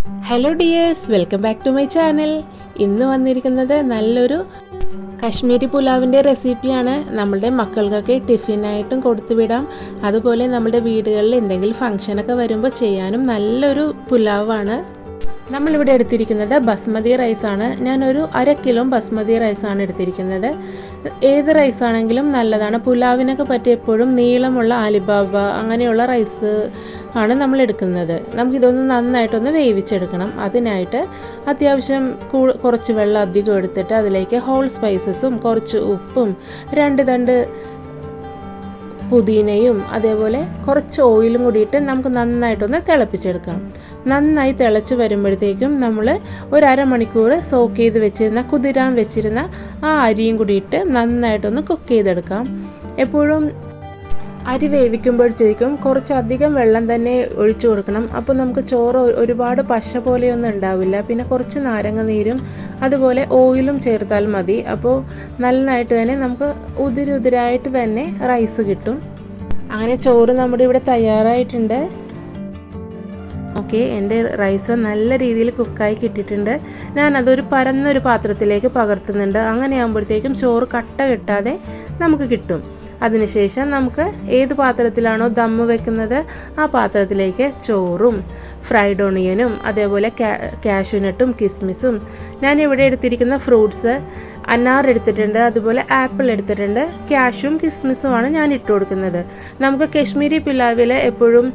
Hello dears, welcome back to my channel. ഇന്ന് വന്നിരിക്കുന്നത് നല്ലൊരു കശ്മീരി പുലാവിൻ്റെ റെസിപ്പിയാണ്. നമ്മളുടെ മക്കൾക്കൊക്കെ ടിഫിനായിട്ടും കൊടുത്തുവിടാം. അതുപോലെ നമ്മുടെ വീടുകളിൽ എന്തെങ്കിലും ഫംഗ്ഷനൊക്കെ വരുമ്പോൾ ചെയ്യാനും നല്ലൊരു പുലാവാണ്. നമ്മളിവിടെ എടുത്തിരിക്കുന്നത് ബസ്മതി റൈസാണ്. ഞാനൊരു 1/2 കിലോ ബസ്മതി റൈസാണ് എടുത്തിരിക്കുന്നത്. ഏത് റൈസാണെങ്കിലും നല്ലതാണ്. പുലാവിനൊക്കെ പറ്റി എപ്പോഴും നീളമുള്ള അലിബാബ അങ്ങനെയുള്ള റൈസ് ആണ് നമ്മൾ എടുക്കുന്നത്. നമുക്കിതൊന്ന് നന്നായിട്ടൊന്ന് വേവിച്ചെടുക്കണം. അതിനായിട്ട് അത്യാവശ്യം കുറച്ച് വെള്ളം അധികം എടുത്തിട്ട് അതിലേക്ക് ഹോൾ സ്പൈസസും കുറച്ച് ഉപ്പും 2 തണ്ട് പുതിനയും അതേപോലെ കുറച്ച് ഓയിലും കൂടിയിട്ട് നമുക്ക് നന്നായിട്ടൊന്ന് തിളപ്പിച്ചെടുക്കാം. നന്നായി തിളച്ച് വരുമ്പോഴത്തേക്കും നമ്മൾ ഒരു അരമണിക്കൂർ സോക്ക് ചെയ്ത് വെച്ചിരുന്ന കുതിരാൻ വെച്ചിരുന്ന ആ അരിയും കൂടിയിട്ട് നന്നായിട്ടൊന്ന് കുക്ക് ചെയ്തെടുക്കാം. എപ്പോഴും അരി വേവിക്കുമ്പോഴത്തേക്കും കുറച്ചധികം വെള്ളം തന്നെ ഒഴിച്ചു കൊടുക്കണം. അപ്പോൾ നമുക്ക് ചോറ് ഒരുപാട് പശ പോലെയൊന്നും ഉണ്ടാവില്ല. പിന്നെ കുറച്ച് നാരങ്ങ നീരും അതുപോലെ ഓയിലും ചേർത്താൽ മതി. അപ്പോൾ നന്നായിട്ട് തന്നെ നമുക്ക് ഉതിരുതിരായിട്ട് തന്നെ റൈസ് കിട്ടും. അങ്ങനെ ചോറ് നമ്മുടെ ഇവിടെ തയ്യാറായിട്ടുണ്ട്. ഓക്കെ, എൻ്റെ റൈസ് നല്ല രീതിയിൽ കുക്കായി കിട്ടിയിട്ടുണ്ട്. ഞാനതൊരു പരന്നൊരു പാത്രത്തിലേക്ക് പകർത്തുന്നുണ്ട്. അങ്ങനെ ആകുമ്പോഴത്തേക്കും ചോറ് കട്ട കെട്ടാതെ നമുക്ക് കിട്ടും. അതിനുശേഷം നമുക്ക് ഏത് പാത്രത്തിലാണോ ദമ്മ് വെക്കുന്നത് ആ പാത്രത്തിലേക്ക് ചോറും ഫ്രൈഡ് ഓണിയനും അതേപോലെ കാഷ്യൂനട്ടും കിസ്മിസും, ഞാനിവിടെ എടുത്തിരിക്കുന്ന ഫ്രൂട്ട്സ് അനാർ എടുത്തിട്ടുണ്ട്, അതുപോലെ ആപ്പിൾ എടുത്തിട്ടുണ്ട്, കാഷ്യൂം കിസ്മിസുമാണ് ഞാൻ ഇട്ട് കൊടുക്കുന്നത്. നമുക്ക് കശ്മീരി പുലാവിൽ എപ്പോഴും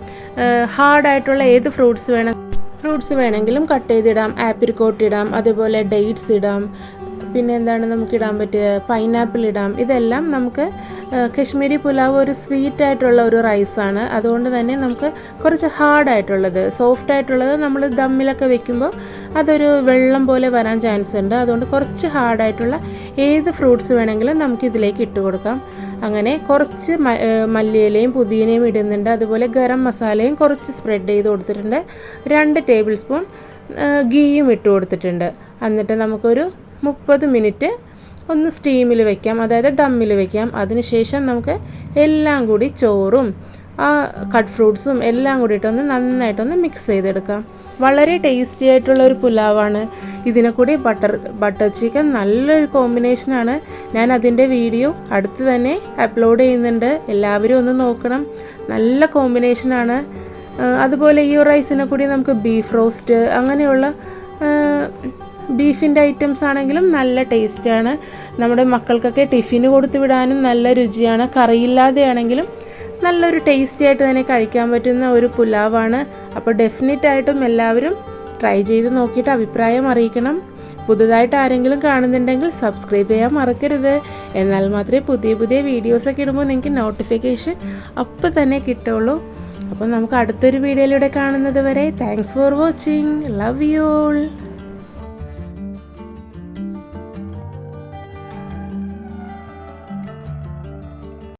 ഹാർഡായിട്ടുള്ള ഏത് ഫ്രൂട്ട്സ് വേണമെങ്കിലും കട്ട് ചെയ്തിടാം. ആപ്രിക്കോട്ട് ഇടാം, അതേപോലെ ഡേറ്റ്സ് ഇടാം, പിന്നെ എന്താണ് നമുക്ക് ഇടാൻ പറ്റുക, പൈനാപ്പിൾ ഇടാം. ഇതെല്ലാം നമുക്ക് കശ്മീരി പുലാവ് ഒരു സ്വീറ്റ് ആയിട്ടുള്ള ഒരു റൈസാണ്. അതുകൊണ്ട് തന്നെ നമുക്ക് കുറച്ച് ഹാർഡായിട്ടുള്ളത്, സോഫ്റ്റ് ആയിട്ടുള്ളത് നമ്മൾ ദമ്മിലൊക്കെ വെക്കുമ്പോൾ അതൊരു വെള്ളം പോലെ വരാൻ ചാൻസ് ഉണ്ട്. അതുകൊണ്ട് കുറച്ച് ഹാർഡായിട്ടുള്ള ഏത് ഫ്രൂട്ട്സ് വേണമെങ്കിലും നമുക്ക് ഇതിലേക്ക് ഇട്ട് കൊടുക്കാം. അങ്ങനെ കുറച്ച് മല്ലിയിലയും പുതിനയും ഇടുന്നുണ്ട്. അതുപോലെ ഗരം മസാലയും കുറച്ച് സ്പ്രെഡ് ചെയ്ത് കൊടുത്തിട്ടുണ്ട്. 2 ടേബിൾ സ്പൂൺ ഗീയും ഇട്ട് കൊടുത്തിട്ടുണ്ട്. എന്നിട്ട് നമുക്കൊരു 30 മിനിറ്റ് ഒന്ന് സ്റ്റീമിൽ വെക്കാം, അതായത് ദമ്മിൽ വെക്കാം. അതിനുശേഷം നമുക്ക് എല്ലാം കൂടി ചോറും ആ കട്ട് ഫ്രൂട്ട്സും എല്ലാം കൂടിയിട്ടൊന്ന് നന്നായിട്ടൊന്ന് മിക്സ് ചെയ്തെടുക്കാം. വളരെ ടേസ്റ്റി ആയിട്ടുള്ള ഒരു പുലാവാണ്. ഇതിനെ കൂടി ബട്ടർ ചിക്കൻ നല്ലൊരു കോമ്പിനേഷനാണ്. ഞാൻ അതിൻ്റെ വീഡിയോ അടുത്ത് തന്നെ അപ്ലോഡ് ചെയ്യുന്നുണ്ട്. എല്ലാവരും ഒന്ന് നോക്കണം. നല്ല കോമ്പിനേഷനാണ്. അതുപോലെ ഈ റൈസിനെ കൂടി നമുക്ക് ബീഫ് റോസ്റ്റ് അങ്ങനെയുള്ള ബീഫിൻ്റെ ഐറ്റംസ് ആണെങ്കിലും നല്ല ടേസ്റ്റാണ്. നമ്മുടെ മക്കൾക്കൊക്കെ ടിഫിന് കൊടുത്തു വിടാനും നല്ല രുചിയാണ്. കറിയില്ലാതെയാണെങ്കിലും നല്ലൊരു ടേസ്റ്റി ആയിട്ട് തന്നെ കഴിക്കാൻ പറ്റുന്ന ഒരു പുലാവാണ്. അപ്പോൾ ഡെഫിനറ്റായിട്ടും എല്ലാവരും ട്രൈ ചെയ്ത് നോക്കിയിട്ട് അഭിപ്രായം അറിയിക്കണം. പുതുതായിട്ട് ആരെങ്കിലും കാണുന്നുണ്ടെങ്കിൽ സബ്സ്ക്രൈബ് ചെയ്യാൻ മറക്കരുത്. എന്നാൽ മാത്രമേ പുതിയ വീഡിയോസൊക്കെ ഇടുമ്പോൾ നിങ്ങൾക്ക് നോട്ടിഫിക്കേഷൻ അപ്പോൾ തന്നെ കിട്ടുള്ളൂ. അപ്പോൾ നമുക്ക് അടുത്തൊരു വീഡിയോയിലൂടെ കാണുന്നത് വരെ thanks for watching. Love you all.